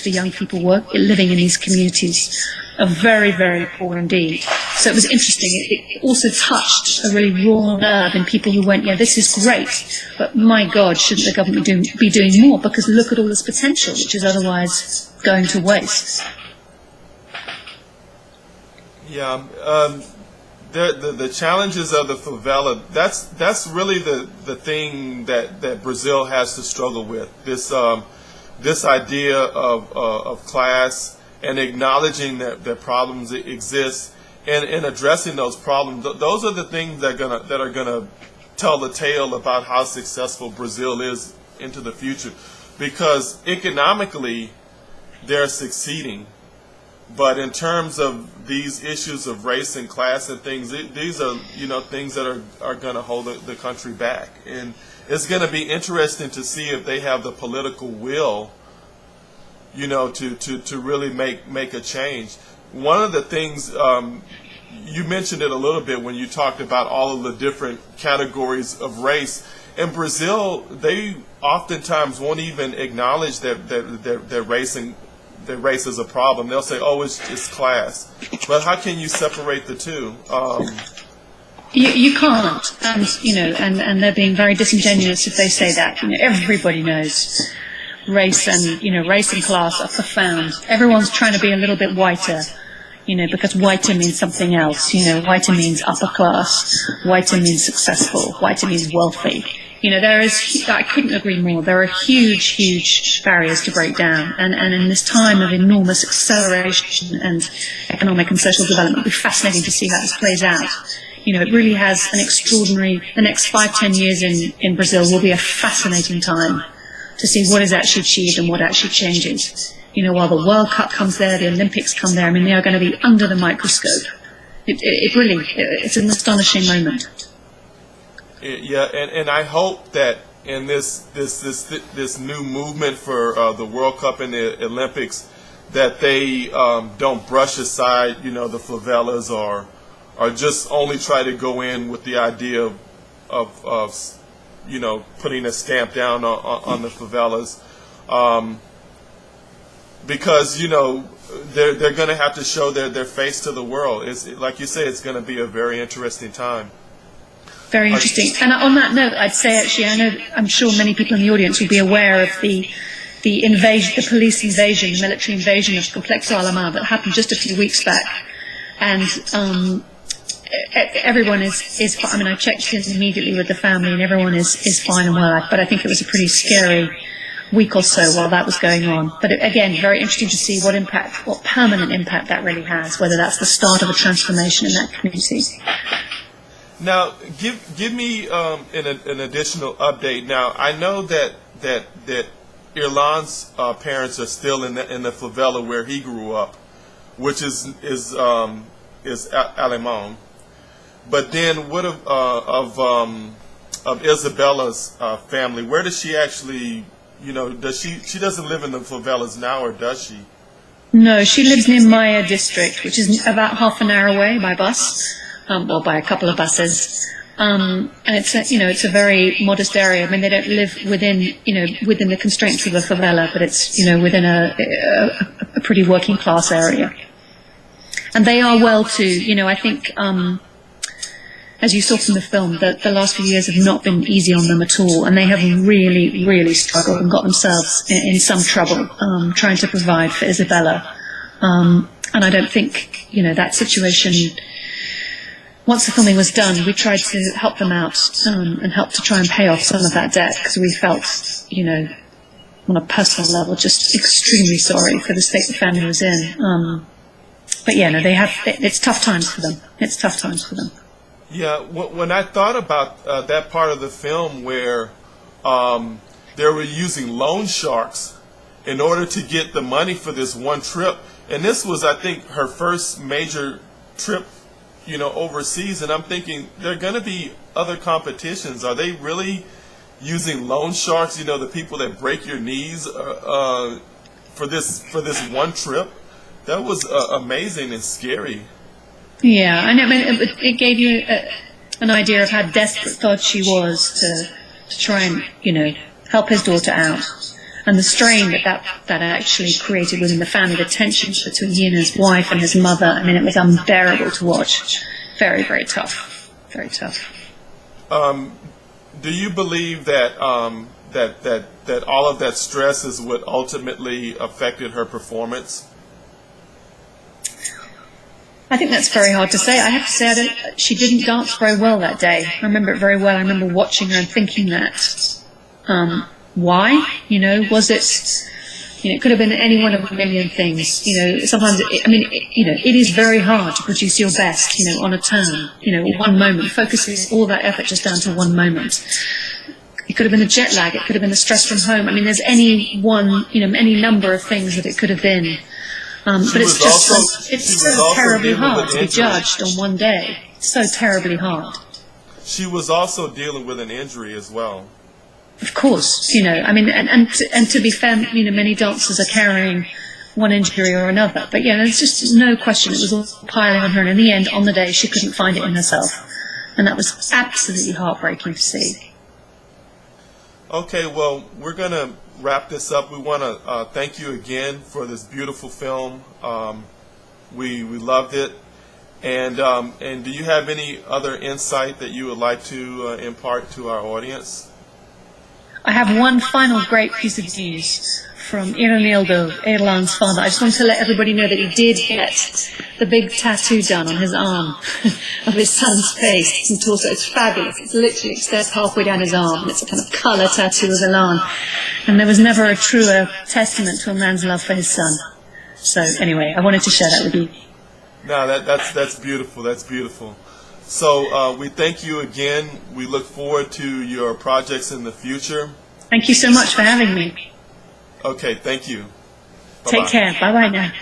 for young people living in these communities are very, very poor indeed. So it was interesting. It also touched a really raw nerve in people who went, yeah, this is great, but my God, shouldn't the government be doing more? Because look at all this potential, which is otherwise going to waste. Yeah, the challenges of the favela, that's really the thing that Brazil has to struggle with. This idea of class and acknowledging that problems exist and addressing those problems. Those are the things that are gonna tell the tale about how successful Brazil is into the future, because economically they're succeeding. But in terms of these issues of race and class and things, these are things that are going to hold the country back. And it's going to be interesting to see if they have the political will, to really make a change. One of the things you mentioned it a little bit when you talked about all of the different categories of race. In Brazil, they oftentimes won't even acknowledge that race is a problem. They'll say, "Oh, it's class," but how can you separate the two? You can't, and they're being very disingenuous if they say that. Everybody knows race and class are profound. Everyone's trying to be a little bit whiter, because whiter means something else. Whiter means upper class. Whiter means successful. Whiter means wealthy. I couldn't agree more. There are huge barriers to break down. And in this time of enormous acceleration and economic and social development, it'll be fascinating to see how this plays out. It really has an extraordinary, the next 5-10 years in Brazil will be a fascinating time to see what is actually achieved and what actually changes. While the World Cup comes there, the Olympics come there, they are going to be under the microscope. It's an astonishing moment. Yeah, and I hope that in this new movement for the World Cup and the Olympics, that they don't brush aside, the favelas or just only try to go in with the idea of putting a stamp down on the favelas, because they're going to have to show their face to the world. It's like you say, it's going to be a very interesting time. Very interesting. And on that note, I'd say actually, I'm sure many people in the audience will be aware of the invasion, the police invasion, the military invasion of Complexo Alemão that happened just a few weeks back. And everyone is fine. I checked in immediately with the family, and everyone is fine and well. But I think it was a pretty scary week or so while that was going on. But again, very interesting to see what permanent impact that really has, whether that's the start of a transformation in that community. Now, give me an additional update. Now, I know that Irlan's parents are still in the favela where he grew up, which is Alemão. But then, what of Isabella's family? Where does she actually? Does she doesn't live in the favelas now, or does she? No, she lives near Maya district, which is about half an hour away by bus. Or by a couple of buses, and it's a very modest area. They don't live within the constraints of the favela, but it's within a pretty working class area. And they are well too. I think as you saw from the film, that the last few years have not been easy on them at all, and they have really struggled and got themselves in some trouble trying to provide for Isabella. And I don't think that situation. Once the filming was done, we tried to help them out and help to try and pay off some of that debt, because we felt, on a personal level, just extremely sorry for the state the family was in. But yeah, no, it's tough times for them. It's tough times for them. Yeah, when I thought about that part of the film where they were using loan sharks in order to get the money for this one trip, and this was, I think, her first major trip overseas, and I'm thinking there are going to be other competitions. Are they really using loan sharks? The people that break your knees for this one trip. That was amazing and scary. Yeah, I know. It gave you an idea of how desperate thought she was to try and help his daughter out. and the strain that actually created within the family, the tensions between he and his wife and his mother. I mean, it was unbearable to watch. Very, very tough. Very tough. Do you believe that that all of that stress is what ultimately affected her performance? I think that's very hard to say. I have to say, she didn't dance very well that day. I remember it very well. I remember watching her and thinking that, why? You know, was it, you know, it could have been any one of a million things. You know, sometimes, it is very hard to produce your best, you know, on a turn, you know, one moment, focusing all that effort just down to one moment. It could have been the jet lag. It could have been the stress from home. I mean, there's any number of things that it could have been. But it's so terribly hard to be judged on one day. So terribly hard. She was also dealing with an injury as well. Of course, you know, I mean, and to be fair, you know, many dancers are carrying one injury or another. But yeah, there's just no question it was all piling on her. And in the end, on the day, she couldn't find it in herself. And that was absolutely heartbreaking to see. Okay, well, we're going to wrap this up. We want to thank you again for this beautiful film. We loved it. And do you have any other insight that you would like to impart to our audience? I have one final great piece of news from Iranildo, Erlan's father. I just want to let everybody know that he did get the big tattoo done on his arm of his son's face and torso. It's fabulous. It's literally extends halfway down his arm, and it's a kind of colour tattoo of Erlan. And there was never a truer testament to a man's love for his son. So anyway, I wanted to share that with you. No, that's beautiful. That's beautiful. So we thank you again. We look forward to your projects in the future. Thank you so much for having me. Okay, thank you. Bye-bye. Take care. Bye-bye now.